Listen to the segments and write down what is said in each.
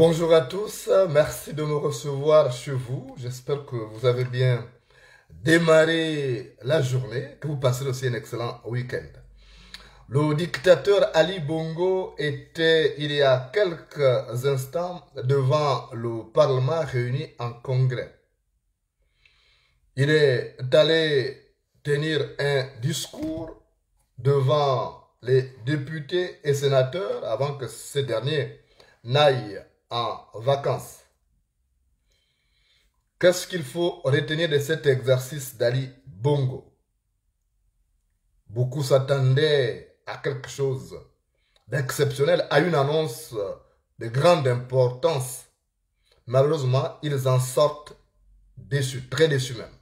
Bonjour à tous, merci de me recevoir chez vous. J'espère que vous avez bien démarré la journée, que vous passez aussi un excellent week-end. Le dictateur Ali Bongo était il y a quelques instants devant le Parlement réuni en congrès. Il est allé tenir un discours devant les députés et sénateurs avant que ces derniers n'aillent en vacances. Qu'est-ce qu'il faut retenir de cet exercice d'Ali Bongo? Beaucoup s'attendaient à quelque chose d'exceptionnel, à une annonce de grande importance. Malheureusement, ils en sortent déçus, très déçus même.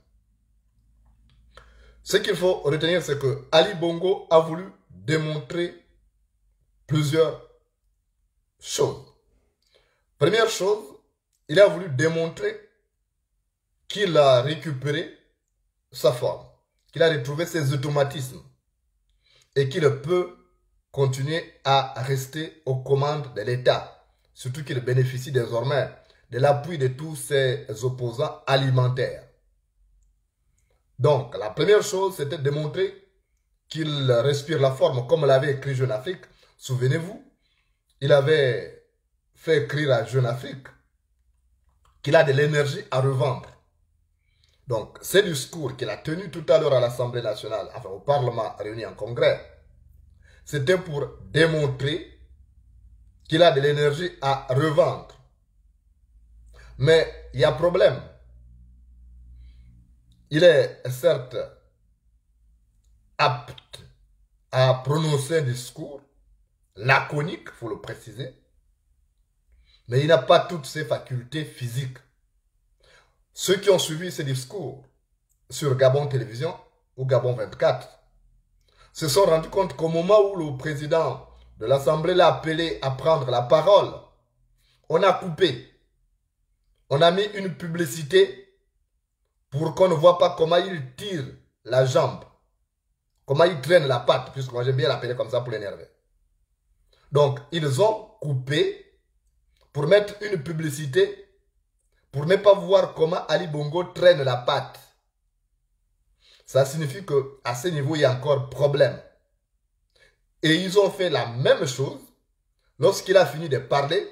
Ce qu'il faut retenir, c'est que Ali Bongo a voulu démontrer plusieurs choses. Première chose, il a voulu démontrer qu'il a récupéré sa forme, qu'il a retrouvé ses automatismes et qu'il peut continuer à rester aux commandes de l'État, surtout qu'il bénéficie désormais de l'appui de tous ses opposants alimentaires. Donc, la première chose, c'était de démontrer qu'il respire la forme, comme l'avait écrit Jeune Afrique. Souvenez-vous, il avait fait écrire à Jeune Afrique qu'il a de l'énergie à revendre. Donc, ce discours qu'il a tenu tout à l'heure à l'Assemblée nationale, enfin au Parlement réuni en congrès, c'était pour démontrer qu'il a de l'énergie à revendre. Mais il y a problème. Il est certes apte à prononcer un discours laconique, il faut le préciser, mais il n'a pas toutes ses facultés physiques. Ceux qui ont suivi ce discours sur Gabon Télévision ou Gabon 24 se sont rendus compte qu'au moment où le président de l'Assemblée l'a appelé à prendre la parole, on a coupé. On a mis une publicité pour qu'on ne voit pas comment il tire la jambe, comment il traîne la patte, puisque moi j'aime bien l'appeler comme ça pour l'énerver. Donc, ils ont coupé pour mettre une publicité pour ne pas voir comment Ali Bongo traîne la patte. Ça signifie qu'à ce niveau, il y a encore problème. Et ils ont fait la même chose. Lorsqu'il a fini de parler,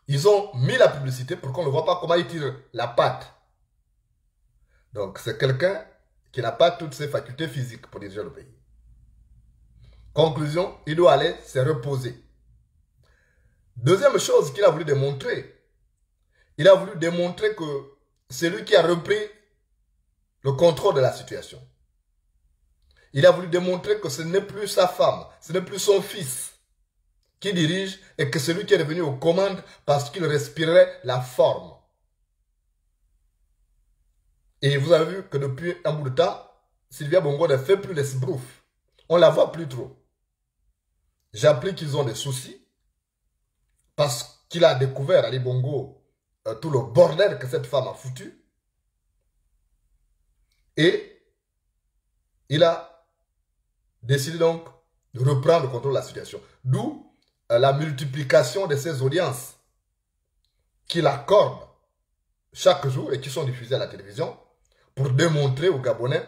ils ont mis la publicité pour qu'on ne voit pas comment il tire la patte. Donc, c'est quelqu'un qui n'a pas toutes ses facultés physiques pour diriger le pays. Conclusion, il doit aller se reposer. Deuxième chose qu'il a voulu démontrer, il a voulu démontrer que c'est lui qui a repris le contrôle de la situation. Il a voulu démontrer que ce n'est plus sa femme, ce n'est plus son fils qui dirige et que c'est lui qui est revenu aux commandes parce qu'il respirait la forme. Et vous avez vu que depuis un bout de temps, Sylvia Bongo ne fait plus les sbroufs. On ne la voit plus trop. J'applique qu'ils ont des soucis parce qu'il a découvert, Ali Bongo, tout le bordel que cette femme a foutu. Et il a décidé donc de reprendre le contrôle de la situation. D'où la multiplication de ces audiences qu'il accorde chaque jour et qui sont diffusées à la télévision pour démontrer aux Gabonais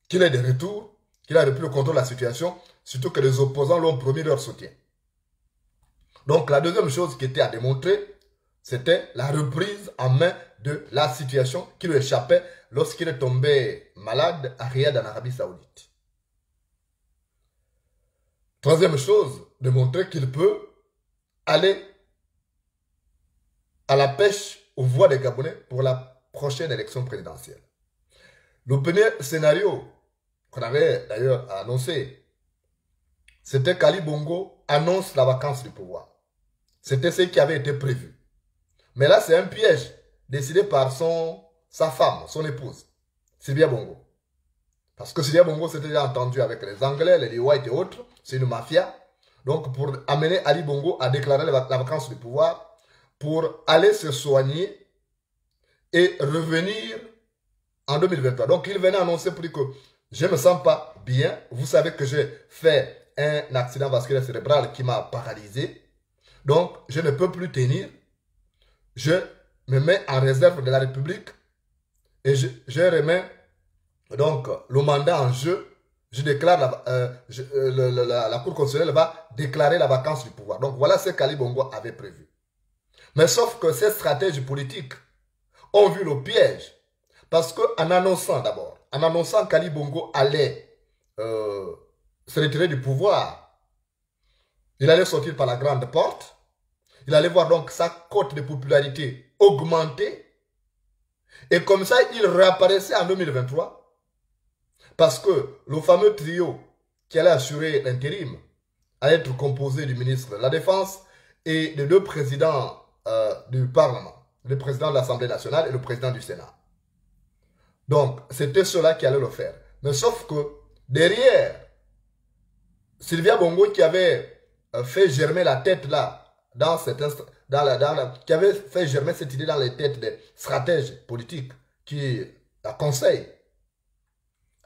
qu'il est de retour, qu'il a repris le contrôle de la situation, surtout que les opposants l'ont promis leur soutien. Donc la deuxième chose qui était à démontrer, c'était la reprise en main de la situation qui lui échappait lorsqu'il est tombé malade à Riyad en Arabie Saoudite. Troisième chose, de montrer qu'il peut aller à la pêche aux voix des Gabonais pour la prochaine élection présidentielle. Le premier scénario qu'on avait d'ailleurs annoncé, c'était qu'Ali Bongo annonce la vacance du pouvoir. C'était ce qui avait été prévu. Mais là, c'est un piège décidé par sa femme, son épouse, Sylvia Bongo. Parce que Sylvia Bongo s'était déjà entendu avec les Anglais, les White et autres. C'est une mafia. Donc, pour amener Ali Bongo à déclarer la vacance du pouvoir, pour aller se soigner et revenir en 2023. Donc, il venait annoncer pour dire que je ne me sens pas bien. Vous savez que j'ai fait un accident vasculaire cérébral qui m'a paralysé. Donc, je ne peux plus tenir. Je me mets en réserve de la République et je remets donc le mandat en jeu. Je déclare la Cour constitutionnelle va déclarer la vacance du pouvoir. Donc voilà ce qu'Ali Bongo avait prévu. Mais sauf que ces stratèges politiques ont vu le piège. Parce qu'en annonçant d'abord, en annonçant qu'Ali Bongo allait se retirer du pouvoir, il allait sortir par la grande porte. Il allait voir donc sa cote de popularité augmenter. Et comme ça, il réapparaissait en 2023. Parce que le fameux trio qui allait assurer l'intérim allait être composé du ministre de la Défense et de deux présidents du Parlement. Le président de l'Assemblée nationale et le président du Sénat. Donc, c'était cela qui allait le faire. Mais sauf que derrière, Sylvia Bongo qui avait fait germer la tête là, qui avait fait germer cette idée dans les têtes des stratèges politiques qui la conseillent,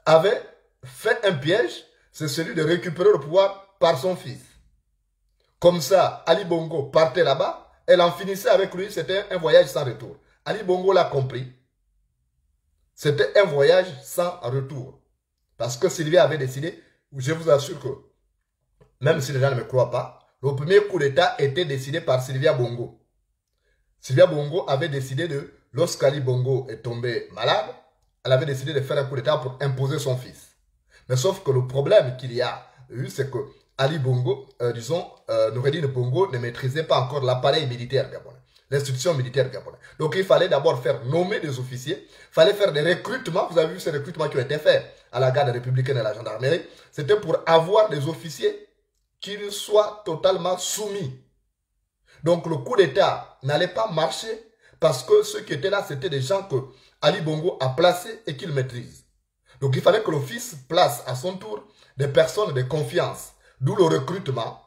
avait fait un piège, c'est celui de récupérer le pouvoir par son fils. Comme ça, Ali Bongo partait là-bas, elle en finissait avec lui, c'était un voyage sans retour. Ali Bongo l'a compris. C'était un voyage sans retour. Parce que Sylvia avait décidé, je vous assure que, même si les gens ne me croient pas, le premier coup d'État était décidé par Sylvia Bongo. Sylvia Bongo avait décidé de, lorsqu'Ali Bongo est tombé malade, elle avait décidé de faire un coup d'État pour imposer son fils. Mais sauf que le problème qu'il y a eu, c'est que Ali Bongo, Noureddine Bongo ne maîtrisait pas encore l'appareil militaire gabonais, l'institution militaire gabonaise. Donc il fallait d'abord faire nommer des officiers, il fallait faire des recrutements. Vous avez vu ces recrutements qui ont été faits à la garde républicaine et à la gendarmerie. C'était pour avoir des officiers qui soient totalement soumis. Donc le coup d'État n'allait pas marcher parce que ceux qui étaient là, c'était des gens que Ali Bongo a placés et qu'il maîtrise. Donc il fallait que le fils place à son tour des personnes de confiance. D'où le recrutement.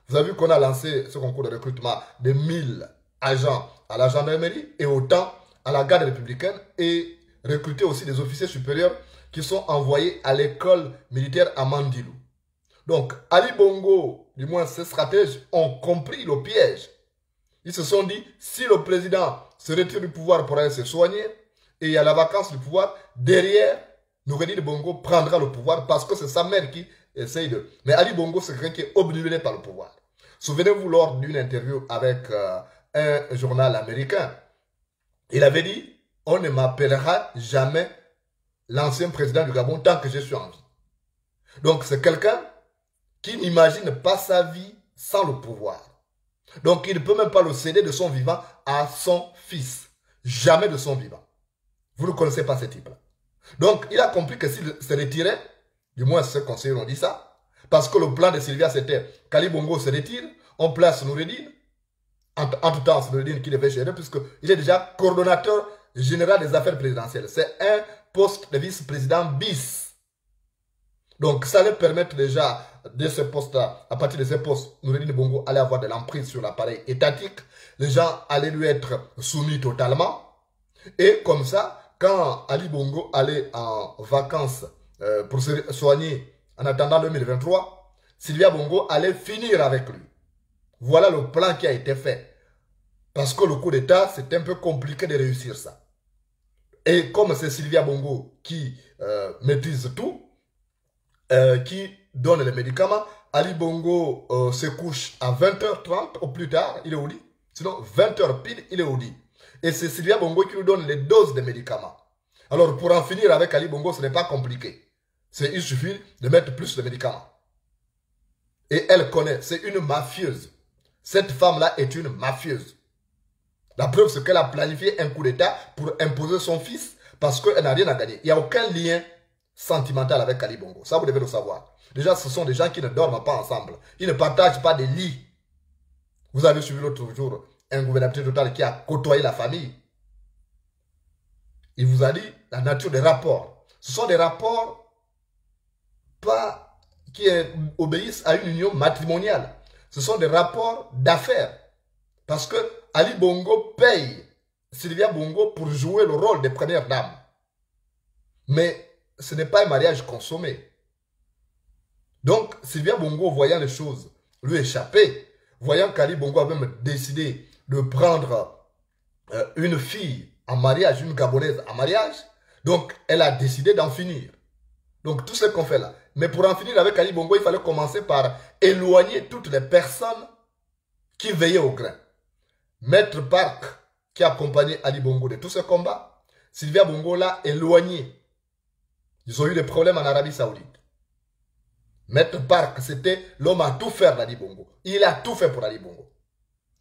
Vous avez vu qu'on a lancé ce concours de recrutement de 1000 agents à la gendarmerie et autant à la garde républicaine et recruter aussi des officiers supérieurs qui sont envoyés à l'école militaire à Mandilou. Donc Ali Bongo, du moins ses stratèges, ont compris le piège. Ils se sont dit, si le président se retire du pouvoir pour aller se soigner et il y a la vacance du pouvoir, derrière, Noureddine Bongo prendra le pouvoir parce que c'est sa mère qui essaye de... Mais Ali Bongo, c'est quelqu'un qui est obnubilé par le pouvoir. Souvenez-vous, lors d'une interview avec un journal américain, il avait dit, on ne m'appellera jamais l'ancien président du Gabon tant que je suis en vie. Donc c'est quelqu'un qui n'imagine pas sa vie sans le pouvoir. Donc il ne peut même pas le céder de son vivant à son fils. Jamais de son vivant. Vous ne connaissez pas ce type-là. Donc il a compris que s'il se retirait, du moins ses conseillers ont dit ça, parce que le plan de Sylvia c'était qu'Ali Bongo se retire, on place Noureddine, en tout temps c'est Noureddine qui devait gérer, puisqu'il est déjà coordonnateur général des affaires présidentielles. C'est un poste de vice-président bis. Donc ça allait permettre déjà de ce poste-là, à partir de ce poste, Noureddine Bongo allait avoir de l'emprise sur l'appareil étatique, les gens allaient lui être soumis totalement, et comme ça, quand Ali Bongo allait en vacances pour se soigner en attendant 2023, Sylvia Bongo allait finir avec lui. Voilà le plan qui a été fait. Parce que le coup d'État, c'est un peu compliqué de réussir ça. Et comme c'est Sylvia Bongo qui maîtrise tout, qui donne les médicaments, Ali Bongo se couche à 20h30 au plus tard, il est au lit. Sinon, 20h pile, il est au lit. Et c'est Sylvia Bongo qui lui donne les doses de médicaments. Alors, pour en finir avec Ali Bongo, ce n'est pas compliqué. Il suffit de mettre plus de médicaments. Et elle connaît, c'est une mafieuse. Cette femme-là est une mafieuse. La preuve, c'est qu'elle a planifié un coup d'État pour imposer son fils parce qu'elle n'a rien à gagner. Il n'y a aucun lien sentimental avec Ali Bongo. Ça, vous devez le savoir. Déjà, ce sont des gens qui ne dorment pas ensemble. Ils ne partagent pas des lits. Vous avez suivi l'autre jour un gouvernateur total qui a côtoyé la famille. Il vous a dit la nature des rapports. Ce sont des rapports pas qui obéissent à une union matrimoniale. Ce sont des rapports d'affaires. Parce que Ali Bongo paye Sylvia Bongo pour jouer le rôle des premières dames. Mais ce n'est pas un mariage consommé. Donc, Sylvia Bongo, voyant les choses lui échapper, voyant qu'Ali Bongo avait même décidé de prendre une fille en mariage, une Gabonaise en mariage, donc elle a décidé d'en finir. Donc tout ce qu'on fait là. Mais pour en finir avec Ali Bongo, il fallait commencer par éloigner toutes les personnes qui veillaient au grain. Maître Park, qui accompagnait Ali Bongo de tous ces combats, Sylvia Bongo l'a éloigné. Ils ont eu des problèmes en Arabie Saoudite. Maître Park, c'était l'homme à tout faire d'Ali Bongo. Il a tout fait pour Ali Bongo.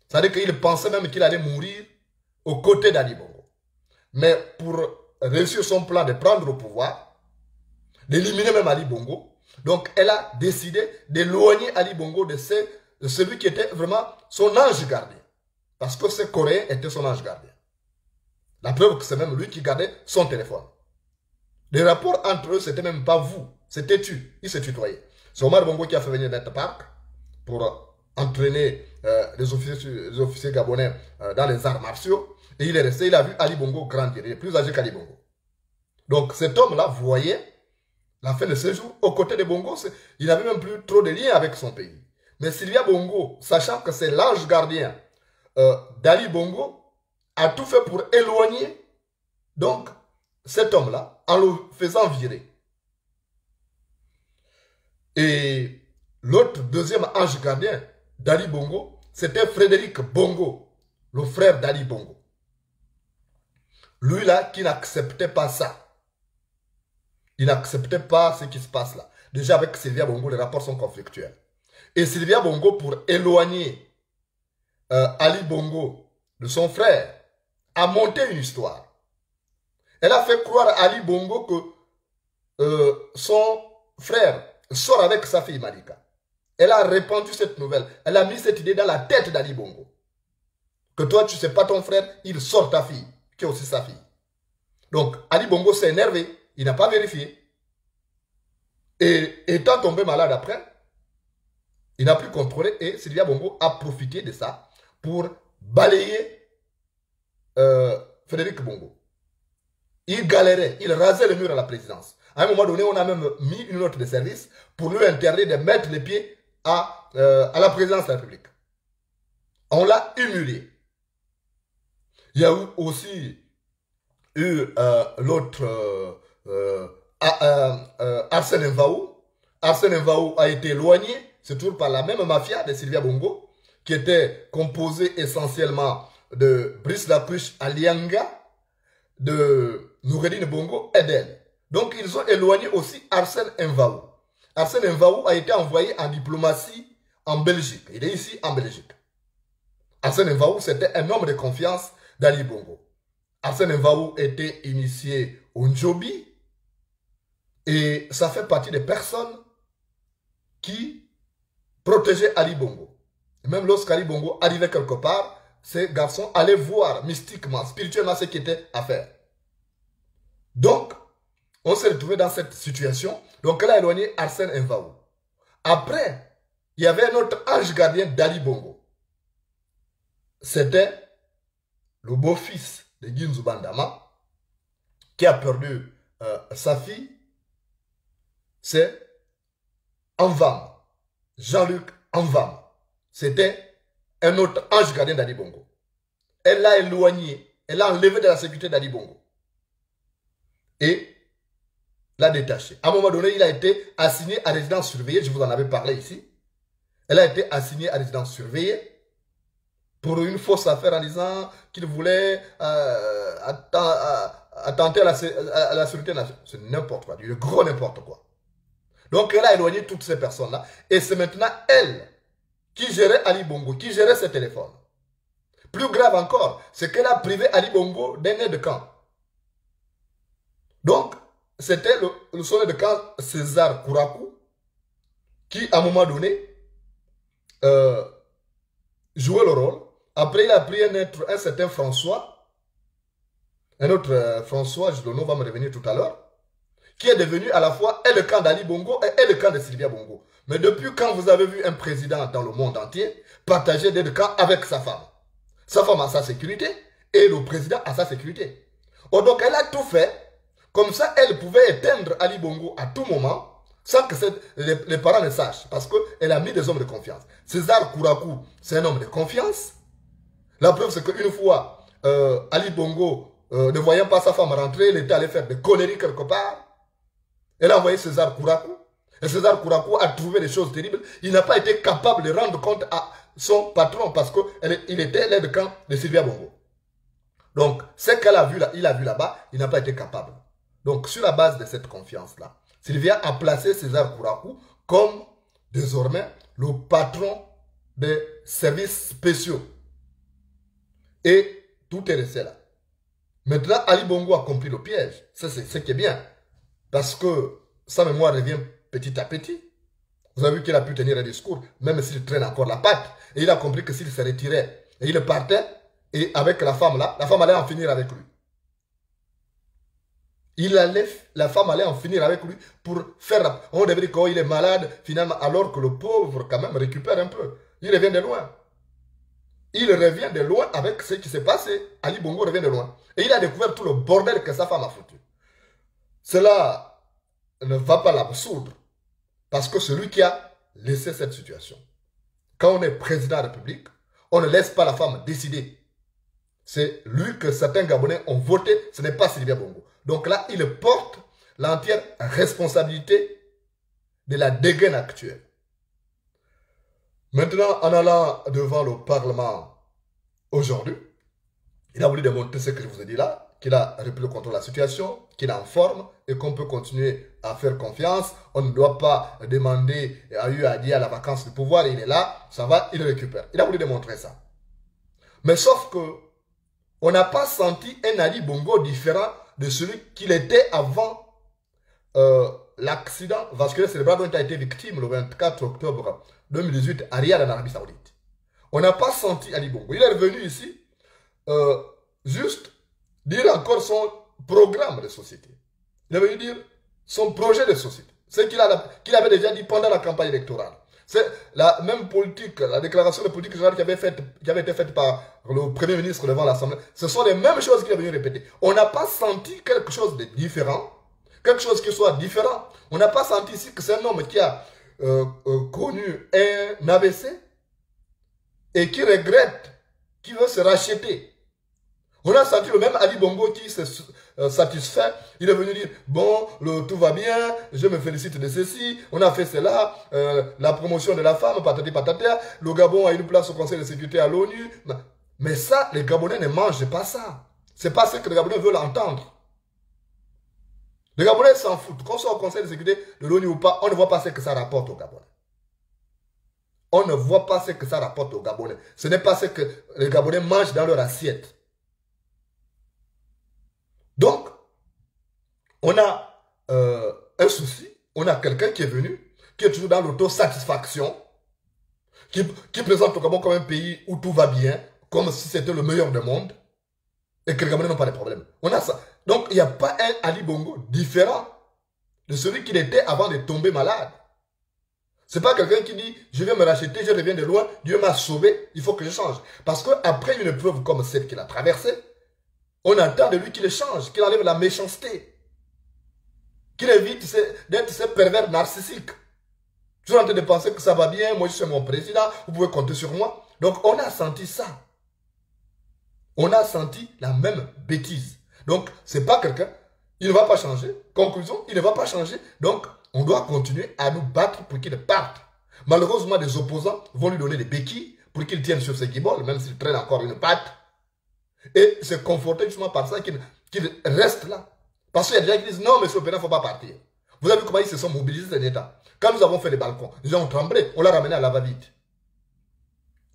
C'est-à-dire qu'il pensait même qu'il allait mourir aux côtés d'Ali Bongo. Mais pour réussir son plan de prendre le pouvoir, d'éliminer même Ali Bongo, donc elle a décidé d'éloigner Ali Bongo de celui qui était vraiment son ange gardien. Parce que ce Coréen était son ange gardien. La preuve que c'est même lui qui gardait son téléphone. Les rapports entre eux, c'était même pas vous, c'était tu. Ils se tutoyaient. C'est Omar Bongo qui a fait venir Maître Park pour entraîner les officiers gabonais dans les arts martiaux. Et il est resté, il a vu Ali Bongo grandir. Il est plus âgé qu'Ali Bongo. Donc cet homme-là voyait la fin de ses jours, aux côtés de Bongo, il n'avait même plus trop de liens avec son pays. Mais Sylvia Bongo, sachant que c'est l'ange gardien d'Ali Bongo, a tout fait pour éloigner donc cet homme-là en le faisant virer. Et l'autre deuxième ange gardien d'Ali Bongo, c'était Frédéric Bongo, le frère d'Ali Bongo. Lui là qui n'acceptait pas ça. Il n'acceptait pas ce qui se passe là. Déjà avec Sylvia Bongo, les rapports sont conflictuels. Et Sylvia Bongo, pour éloigner Ali Bongo de son frère, a monté une histoire. Elle a fait croire à Ali Bongo que son frère sort avec sa fille Malika. Elle a répandu cette nouvelle. Elle a mis cette idée dans la tête d'Ali Bongo. Que toi, tu ne sais pas ton frère, il sort ta fille, qui est aussi sa fille. Donc, Ali Bongo s'est énervé. Il n'a pas vérifié. Et étant tombé malade après, il n'a plus contrôlé et Sylvia Bongo a profité de ça pour balayer Frédéric Bongo. Il galérait, il rasait le mur à la présidence. À un moment donné, on a même mis une note de service pour lui interdire de mettre les pieds à la présidence de la République. On l'a humilié. Il y a aussi eu l'autre Arsène Mvaou. Arsène Mvaou a été éloigné, c'est toujours par la même mafia de Sylvia Bongo, qui était composée essentiellement de Brice Lacruche Alianga, de Noureddine Bongo et d'elle. Donc ils ont éloigné aussi Arsène Mvaou. Arsène Mvaou a été envoyé en diplomatie en Belgique. Il est ici en Belgique. Arsène Mvaou, c'était un homme de confiance d'Ali Bongo. Arsène Mvaou était initié au Njobi et ça fait partie des personnes qui protégeaient Ali Bongo. Et même lorsqu'Ali Bongo arrivait quelque part, ces garçons allaient voir mystiquement, spirituellement ce qui était à faire. Donc, on s'est retrouvé dans cette situation. Donc, elle a éloigné Arsène Mvaou. Après, il y avait un autre ange gardien d'Ali Bongo. C'était le beau-fils de Ginzu Bandama qui a perdu sa fille. C'est Anvam. Jean-Luc Anvam. C'était un autre ange gardien d'Ali Bongo. Elle l'a éloigné. Elle l'a enlevé de la sécurité d'Ali Bongo. Et l'a détaché. À un moment donné, il a été assigné à résidence surveillée. Je vous en avais parlé ici. Elle a été assignée à résidence surveillée pour une fausse affaire en disant qu'il voulait attenter à la sécurité nationale. C'est n'importe quoi, du gros n'importe quoi. Donc elle a éloigné toutes ces personnes-là. Et c'est maintenant elle qui gérait Ali Bongo, qui gérait ses téléphones. Plus grave encore, c'est qu'elle a privé Ali Bongo d'un aide de camp. Donc, c'était le son aide de camp César Kourakou qui, à un moment donné, jouait le rôle. Après, il a pris un certain François, un autre François, le nom va me revenir tout à l'heure, qui est devenu à la fois le camp d'Ali Bongo et le camp de Sylvia Bongo. Mais depuis quand vous avez vu un président dans le monde entier partager des camps avec sa femme? Sa femme a sa sécurité et le président a sa sécurité. Oh, donc elle a tout fait, comme ça elle pouvait éteindre Ali Bongo à tout moment, sans que les parents ne sachent, parce qu'elle a mis des hommes de confiance. César Kourakou, c'est un homme de confiance. La preuve, c'est qu'une fois, Ali Bongo, ne voyant pas sa femme rentrer, il était allé faire des conneries quelque part. Elle a envoyé César Kourakou. Et César Kourakou a trouvé des choses terribles. Il n'a pas été capable de rendre compte à son patron parce qu'il était l'aide de camp de Sylvia Bongo. Donc, ce qu'elle a vu là, il a vu là-bas, il n'a pas été capable. Donc, sur la base de cette confiance-là, Sylvia a placé César Kourakou comme désormais le patron des services spéciaux. Et tout est resté là. Maintenant, Ali Bongo a compris le piège. Ça, c'est ce qui est bien. Parce que sa mémoire revient petit à petit. Vous avez vu qu'il a pu tenir un discours, même s'il traîne encore la patte. Et il a compris que s'il se retirait et il partait, et avec la femme là, la femme allait en finir avec lui. La femme allait en finir avec lui pour faire... On devrait dire qu'il est malade, finalement, alors que le pauvre, quand même, récupère un peu. Il revient de loin. Il revient de loin avec ce qui s'est passé. Ali Bongo revient de loin. Et il a découvert tout le bordel que sa femme a foutu. Cela ne va pas l'absoudre. Parce que c'est lui qui a laissé cette situation. Quand on est président de la République, on ne laisse pas la femme décider. C'est lui que certains Gabonais ont voté, ce n'est pas Sylvia Bongo. Donc là, il porte l'entière responsabilité de la dégaine actuelle. Maintenant, en allant devant le Parlement aujourd'hui, il a voulu démontrer ce que je vous ai dit là, qu'il a repris le contrôle de la situation, qu'il est en forme et qu'on peut continuer à faire confiance. On ne doit pas demander à lui à dire à la vacance du pouvoir, il est là, ça va, il le récupère. Il a voulu démontrer ça. Mais sauf que on n'a pas senti un Ali Bongo différent de celui qu'il était avant l'accident vasculaire cérébral dont il a été victime le 24 octobre 2018 à Riyad en Arabie Saoudite. On n'a pas senti Ali Bongo. Il est revenu ici juste dire encore son programme de société. Il est venu dire son projet de société. Ce qu'il avait déjà dit pendant la campagne électorale. C'est la même politique, la déclaration de politique générale qui avait été faite par le Premier ministre devant l'Assemblée. Ce sont les mêmes choses qu'il est venu répéter. On n'a pas senti quelque chose de différent, quelque chose qui soit différent. On n'a pas senti ici que c'est un homme qui a connu un AVC et qui regrette, qui veut se racheter. On a senti le même Ali Bongo qui se satisfait. Il est venu dire, bon, tout va bien, je me félicite de ceci, on a fait cela, la promotion de la femme, patati patata, le Gabon a une place au Conseil de sécurité à l'ONU. Mais ça, les Gabonais ne mangent pas ça. C'est pas ce que les Gabonais veulent entendre. Les Gabonais s'en foutent. Qu'on soit au Conseil de sécurité de l'ONU ou pas, on ne voit pas ce que ça rapporte aux Gabonais. On ne voit pas ce que ça rapporte aux Gabonais. Ce n'est pas ce que les Gabonais mangent dans leur assiette. Donc, on a un souci, on a quelqu'un qui est venu, qui est toujours dans l'autosatisfaction, qui présente le Gabon comme un pays où tout va bien, comme si c'était le meilleur du monde, et que les Gabonais n'ont pas de problème. On a ça. Donc, il n'y a pas un Ali Bongo différent de celui qu'il était avant de tomber malade. C'est pas quelqu'un qui dit, je viens me racheter, je reviens de loin, Dieu m'a sauvé, il faut que je change. Parce qu'après une épreuve comme celle qu'il a traversée, on attend de lui qu'il change, qu'il enlève la méchanceté, qu'il évite d'être ce pervers narcissique. Toujours en train de penser que ça va bien, moi je suis mon président, vous pouvez compter sur moi. Donc on a senti ça. On a senti la même bêtise. Donc c'est pas quelqu'un, il ne va pas changer. Conclusion, il ne va pas changer. Donc on doit continuer à nous battre pour qu'il parte. Malheureusement, des opposants vont lui donner des béquilles pour qu'il tienne sur ses guibolles, même s'il traîne encore une patte. Et c'est conforté justement par ça qu'il reste là. Parce qu'il y a des gens qui disent non, monsieur le président, il ne faut pas partir. Vous avez vu comment ils se sont mobilisés ces derniers temps. Quand nous avons fait les balcons, les gens ont tremblé, on l'a ramené à la va-vite.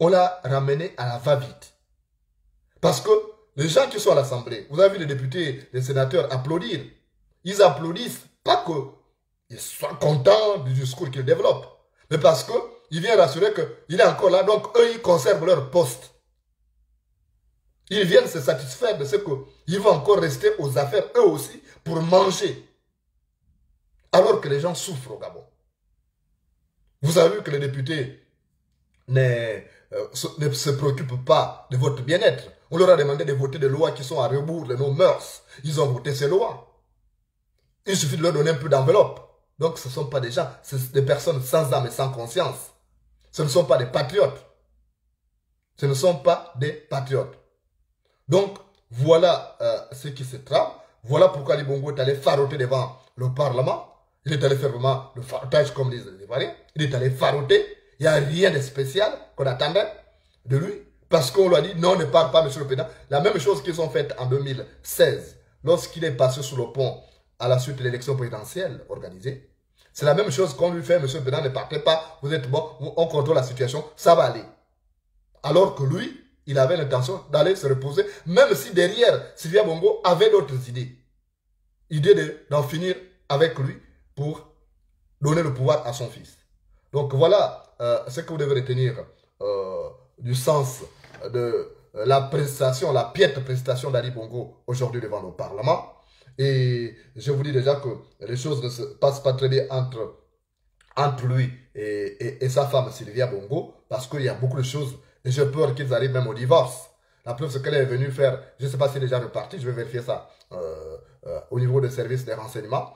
On l'a ramené à la va-vite. Parce que les gens qui sont à l'Assemblée, vous avez vu les députés, les sénateurs applaudir. Ils applaudissent pas qu'ils soient contents du discours qu'ils développent, mais parce qu'il vient rassurer qu'il est encore là, donc eux, ils conservent leur poste. Ils viennent se satisfaire de ce qu'ils vont encore rester aux affaires, eux aussi, pour manger. Alors que les gens souffrent au Gabon. Vous avez vu que les députés ne se préoccupent pas de votre bien-être. On leur a demandé de voter des lois qui sont à rebours de nos mœurs. Ils ont voté ces lois. Il suffit de leur donner un peu d'enveloppe. Donc ce ne sont pas des gens, c'est des personnes sans âme et sans conscience. Ce ne sont pas des patriotes. Ce ne sont pas des patriotes. Donc, voilà ce qui se trame. Voilà pourquoi Ali Bongo est allé faroter devant le Parlement. Il est allé faire vraiment le farotage comme disent les Ivoiriens. Il est allé faroter. Il n'y a rien de spécial qu'on attendait de lui. Parce qu'on lui a dit, non, ne pars pas, monsieur le président. La même chose qu'ils ont faite en 2016, lorsqu'il est passé sous le pont à la suite de l'élection présidentielle organisée. C'est la même chose qu'on lui fait, monsieur le président, ne partez pas, vous êtes bon, on contrôle la situation, ça va aller. Alors que lui, il avait l'intention d'aller se reposer, même si derrière, Sylvia Bongo avait d'autres idées. Idée d'en finir avec lui pour donner le pouvoir à son fils. Donc voilà ce que vous devez retenir du sens de la prestation, la piètre prestation d'Ali Bongo aujourd'hui devant le Parlement. Et je vous dis déjà que les choses ne se passent pas très bien entre lui et sa femme Sylvia Bongo, parce qu'il y a beaucoup de choses. Et j'ai peur qu'ils arrivent même au divorce. La preuve, c'est qu'elle est venue faire, je ne sais pas si elle est déjà repartie, je vais vérifier ça au niveau des services des renseignements.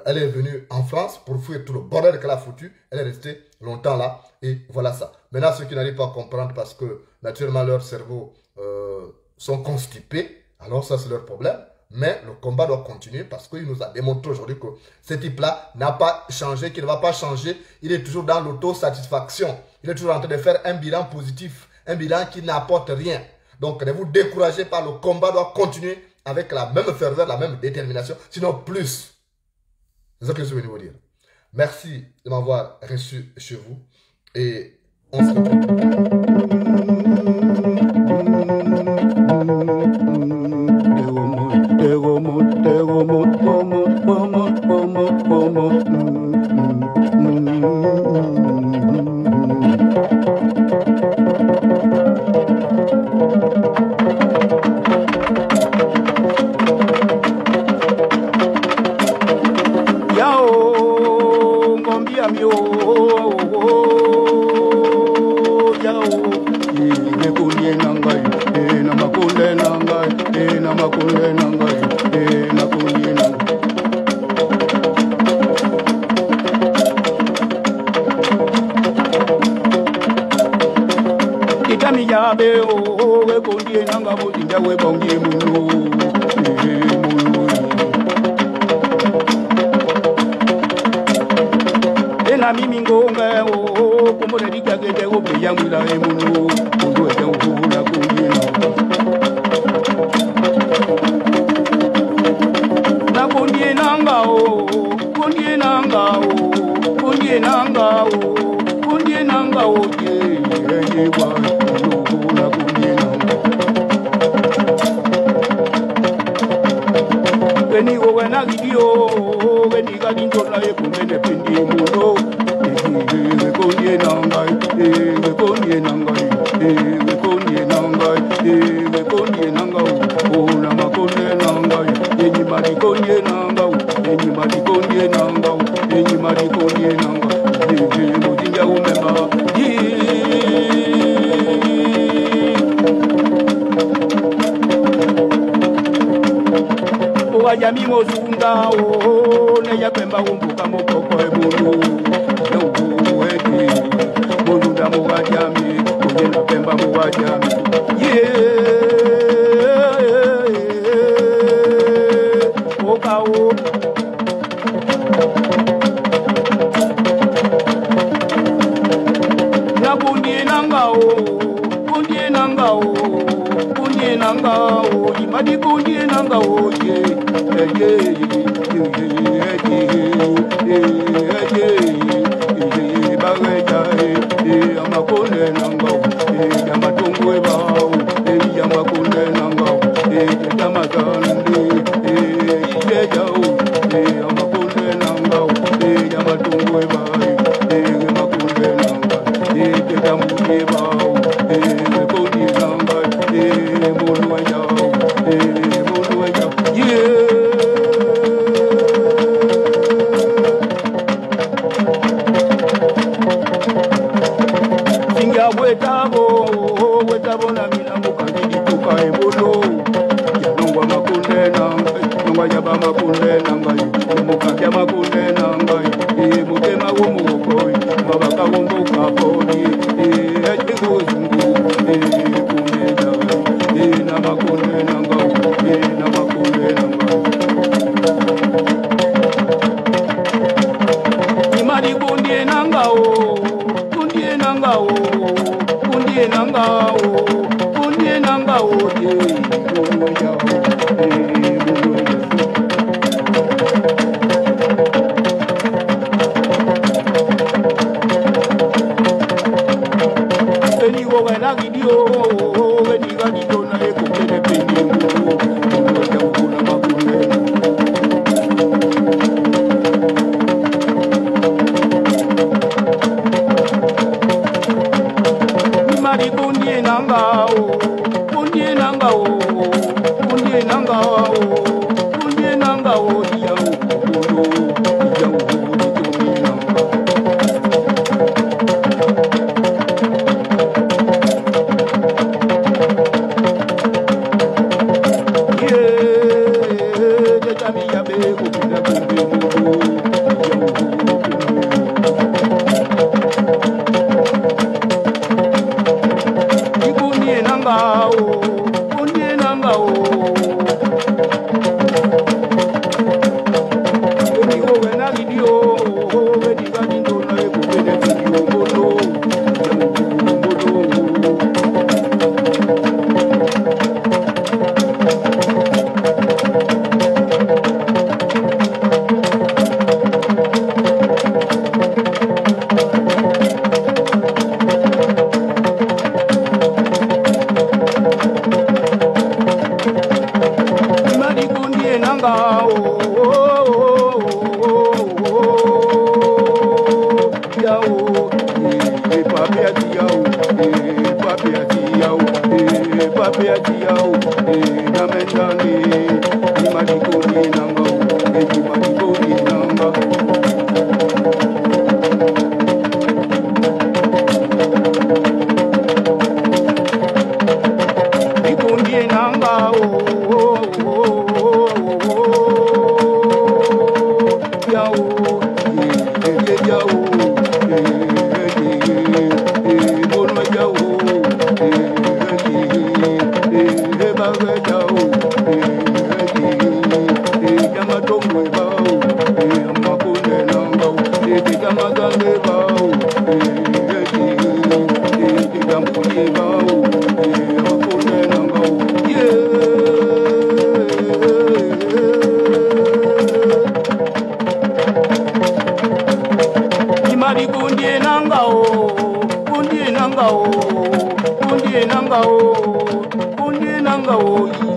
Elle est venue en France pour fuir tout le bordel qu'elle a foutu. Elle est restée longtemps là et voilà ça. Maintenant, ceux qui n'arrivent pas à comprendre parce que naturellement leurs cerveaux sont constipés, alors ça c'est leur problème. Mais le combat doit continuer parce qu'il nous a démontré aujourd'hui que ce type-là n'a pas changé, qu'il ne va pas changer. Il est toujours dans l'autosatisfaction. Il est toujours en train de faire un bilan positif, un bilan qui n'apporte rien. Donc ne vous découragez pas, le combat doit continuer avec la même ferveur, la même détermination, sinon plus. C'est ça que je suis venu vous dire. Merci de m'avoir reçu chez vous et on se retrouve. kunie nanga o, kunie nanga o. Eni o wena video, eni gadindo na e kubene video mono, kundi nanga o,